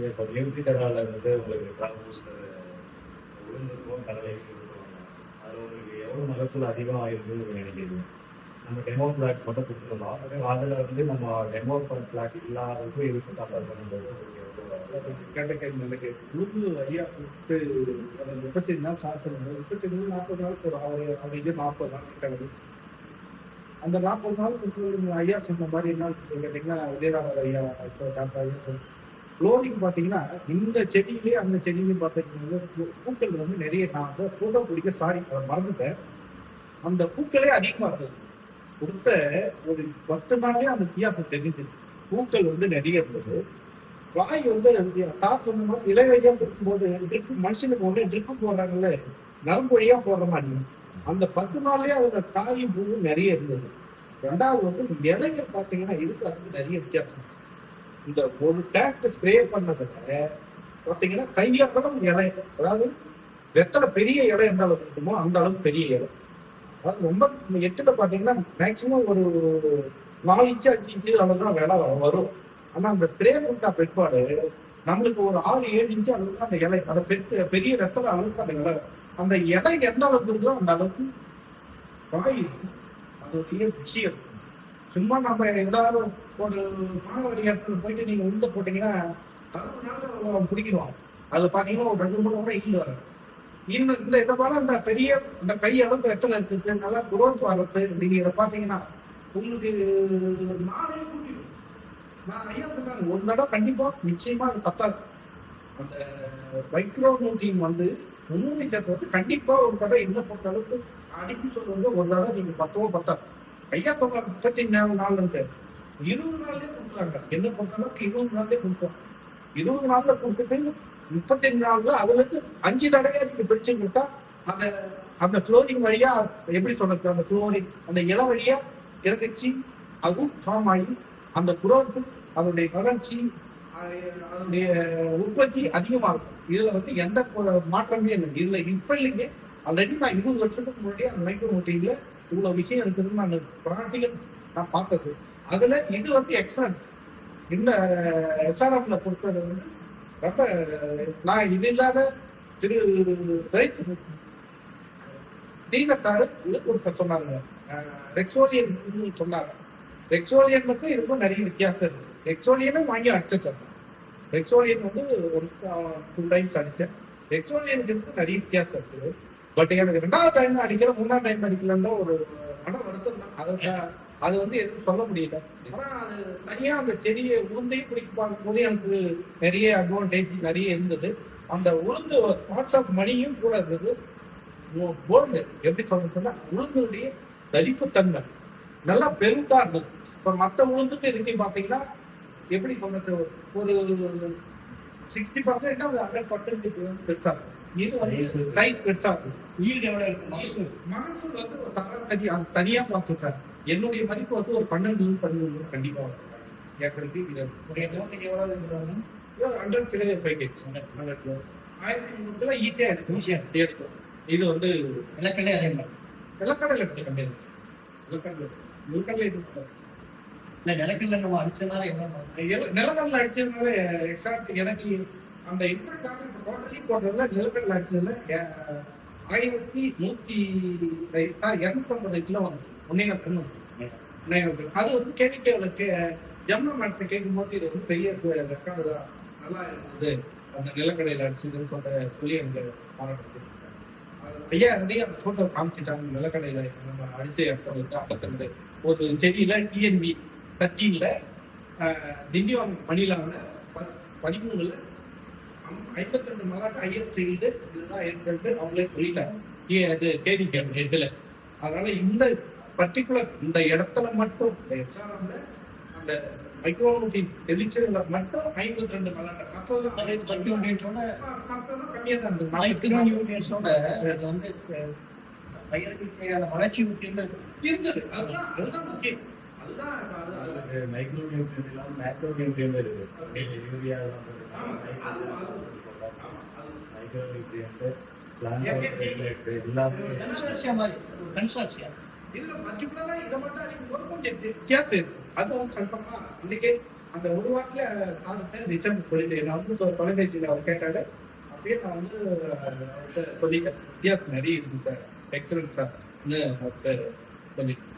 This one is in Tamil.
இப்போ நியூட்ரிகரால வந்து உங்களுக்கு ட்ராப் பூஸ்டர் உளுந்துருக்கும் கடலைக்கும் கொடுத்துருவாங்க. அதில் உங்களுக்கு எவ்வளோ மகசூல் அதிகம் ஆயிருக்குன்னு நீங்கள் நினைக்கிறீங்க? நம்ம டெமோ பிளாட் மட்டும் கொடுத்துருந்தோம். அதில் வந்து நம்ம டெமோ பிளாட் இல்லாததுக்கும் இதுக்கும் கம்பேர் பண்ணும்போது கேட்ட கேள்வி நல்ல கேள்வி. உளுந்து ஐயா கொடுத்து 35 நாள் சாப்பிடுங்க. 35 40 நாளுக்கு ஒரு அவரேஜ் 40 நாள் கிட்ட வந்து அந்த 40 நாள் கொடுத்து ஐயா சொன்ன மாதிரி என்ன கேட்டீங்கன்னா விஜயராமர் ஐயா டாக்டர் ஐயா ஃப்ளோரிங் பார்த்தீங்கன்னா இந்த செடியிலே அந்த செடியிலையும் பார்த்தீங்கன்னா பூக்கள் வந்து நிறைய நான் வந்து ஃபோட்டோ பிடிக்க அதை மறந்துட்டேன். அந்த பூக்களே அதிகமாக இருந்தது. கொடுத்த ஒரு 10 நாளே அந்த வித்தியாசம் தெரிஞ்சது. பூக்கள் வந்து நிறைய இருந்தது. காய் வந்து சொன்ன மாதிரி இளவழியா கொடுக்கும்போது ட்ரிப்பு மனுஷனுக்கு ஒன்று ட்ரிப்பு போடுறாங்கல்ல, நரம்பு வழியா போடுற மாதிரி அந்த 10 நாள்லயே அதோட காயும் பூவும் நிறைய இருந்தது. ரெண்டாவது வந்து இலைகள் பார்த்தீங்கன்னா இதுக்கு அதுக்கு நிறைய வித்தியாசம். இந்த ஒரு டேங்க் ஸ்ப்ரே பண்ணதுல பார்த்தீங்கன்னா கையாப்படம் இலை, அதாவது வெத்தலை பெரிய இலை எந்த அளவுக்கு இருக்குமோ அந்த அளவுக்கு பெரிய இலை. அதாவது ரொம்ப 8ல பார்த்தீங்கன்னா மேக்சிமம் ஒரு 4 இன்ச்சு 5 இன்ச்சு அளவு தான் விலை வரும். ஆனா அந்த ஸ்ப்ரே கொடுத்தா பிற்பாடு நம்மளுக்கு ஒரு 6-7 இன்ச்சு அளவுக்கு அந்த இலை, அந்த பெரிய வெத்தலை அளவுக்கு அந்த இலை, அந்த இலை எந்த அளவுக்கு இருக்கோ அந்த அளவுக்கு காய் இருக்கும். அதோடைய விஷயம் இருக்கும். சும்மா நம்ம ஏதாவது ஒரு மாணவர் இடத்துல போயிட்டு நீங்க உளுந்த போட்டீங்கன்னா 60 நாள்ல பிடிக்கணும். அது பாத்தீங்கன்னா ஒரு 2-3 கூட ஈல்டு வரும். இதை போல அந்த பெரிய இந்த கை அளவுக்கு வெத்தலை இருக்குது, நல்லா குரோத் வர்றது. நீங்க இதை பாத்தீங்கன்னா உங்களுக்கு நாளே கூட்டிடும். நான் ஐயா சொல்றாங்க ஒரு தடவை கண்டிப்பா நிச்சயமா அது பத்தாது. அந்த மைக்ரோ நியூட்ரியன் வந்து முன்னூற்றி சத்து வந்து கண்டிப்பா ஒரு தடவை என்ன பொறுத்த அளவுக்கு அடிச்சு சொல்றது ஒரு தடவை நீங்க 10 பத்தாது. ஐயா சொல்றாங்க 35 நாள்ன்ட்டு 20 நாள்லயே கொடுக்குறாங்க. என்ன பொறுத்த அளவுக்கு 20 நாள்லயே கொடுக்குறாங்க. 20 நாள்ல கொடுத்துட்டு 35 நாள்ல அதுல இருந்து 5 தடவையா நீங்க பிரிச்சு கொடுத்தா அந்த அந்த ஃப்ளோரிங் வழியா எப்படி சொல்றது, அந்த ஃப்ளோரிங் அந்த இலை வழியா இறக்கச்சி அதுவும் ஃபார்ம் ஆகி அந்த குரோத்து அதனுடைய வளர்ச்சி அதனுடைய உற்பத்தி அதிகமா இருக்கும். இதுல வந்து எந்த மாற்றமே இல்லை. இதுல இப்ப இல்லைங்க, ஆல்ரெடி நான் 20 வருஷத்துக்கு முன்னாடியே அந்த மைக்ரோ நியூட்ரியன்ல இவ்வளவு விஷயம் இருக்குதுன்னு நான் பிராக்டிகல் நான் பார்த்தது. அதுல இது வந்து எக்ஸலன்ட். இந்த எஸ்ஆர்எம்ல கொடுத்தது வந்து ரொம்ப நான் இது இல்லாத திரு ஸ்ரீதர் சாரு இது கொடுக்க சொன்னாங்க, ரெக்ஸோலியன் சொன்னாங்க. ரெக்ஸோலியன் மட்டும் இதுக்கும் நிறைய வித்தியாசம் இருக்கு. ரெக்ஸோலியனும் வாங்கி அடிச்சேன். ரெக்ஸோலியன் வந்து ஒரு 2 டைம்ஸ் அடிச்சேன். ரெக்ஸோலியனுக்கு இதுக்கு நிறைய வித்தியாசம் இருக்குது. பட் எனக்கு 2வது டைம் அடிக்கல 3வது டைம் அடிக்கலன்னா ஒரு மன வருத்தம் தான். அது வந்து எதுவும் சொல்ல முடியல. ஆனா அது தனியா அந்த செடியை உளுந்தையும் பிடிக்க பார்க்கும்போது எனக்கு நிறைய அட்வான்டேஜ் நிறைய இருந்தது. அந்த உளுந்து ஸ்பாட்ஸ் ஆஃப் மணியும் கூட இருந்தது. போல்டு எப்படி சொல்றதுன்னா உளுந்துடைய தடிப்புத்தன்மை நல்லா பெருத்தா இருந்தது. இப்ப மற்ற உளுந்துட்டு இதுக்கு பாத்தீங்கன்னா எப்படி சொல்றது, ஒரு 60% 100% பெருசா இருக்கும். இது வந்து சைஸ் பெருசா இருக்கும். மகசூல் வந்து ஒரு சராசரி தனியா பார்த்தோம் சார். என்னுடைய மதிப்பு வந்து ஒரு 12-13 கண்டிப்பா ஏக்கருக்கு. இது 100 கிலோ பேக்கேஜ் 100 கிலோ 1300 ஈஸியா எடுக்கும். இது வந்து நிலக்கடலை அதே மாதிரி நிலக்கடலை எப்படி கம்மியாக சார். நிலக்கடலை நிலக்கடலை நம்ம அடிச்சதுனால நிலக்கடலை அடிச்சதுனால எக்ஸாக்ட் எனக்கு அந்த இன்ட்ரெஸ்ட் டோட்டலி போடுறதுல நிலக்கடலை அடிச்சதுல 250 கிலோ வந்து 1.5 டன் வந்து அது வந்து கேட்க ஜம்னா மேடத்தை கேட்கும் போது இது வந்து பெரிய ரெக்கார்டு தான், நல்லா இருந்தது அந்த நிலக்கடையில் அடிச்சதுன்னு சொல்லி எனக்கு பாராட்டு சார். ஐயா நிறைய அந்த போட்டோ காமிச்சிட்டாங்க. நிலக்கடையில நம்ம அடிச்ச இடத்துல 52 ஒரு செடியில டிஎன்பி 13ல திண்டிவனம் மணிலாவில் 13ல 52 மகாட் ஐஎஸ் ஃபீல்டு இதுதான் ஏற்பட்டு அவங்களே சொல்லிட்டாங்க. அது கேதிக்க ஹெட்ல. அதனால இந்த பர்டிகுலர் இந்த இடத்துல மட்டும் இந்த எஸ்ஆர்எம்ல அந்த மைக்ரோநியூட்ரியன் தெளிச்சதுல மட்டும் 52 மகாட், மற்றதெல்லாம் கம்மியா தான் இருந்தது. மைக்ரோநியூட்ரியன்ஸோட வந்து பயிருக்கு தேவையான வளர்ச்சி இருந்தது. அதுதான் முக்கியம். அதுதான் மைக்ரோ நியூட்ரியன் இல்லாம மேக்ரோ நியூட்ரியன் இருக்கு. யூரியா மைக்ரோ நியூட்ரியன் இதுல பர்டிகுலரா இதை மட்டும் கொஞ்சம் வித்தியாசம் இருக்கு. அதுவும் கன்ஃபார்மா இன்னைக்கு அந்த ஒரு வாரத்தில் சார்கிட்ட ரிசல்ட் சொல்லிட்டு நான் வந்து தொலைபேசியில் அவர் கேட்டாரு. அப்படியே நான் வந்து அவர்கிட்ட சொல்லிட்டேன், வித்தியாசம் நிறைய இருக்குது சார், எக்ஸலன்ட் சார்னு அவர்கிட்ட சொல்லிட்டேன்.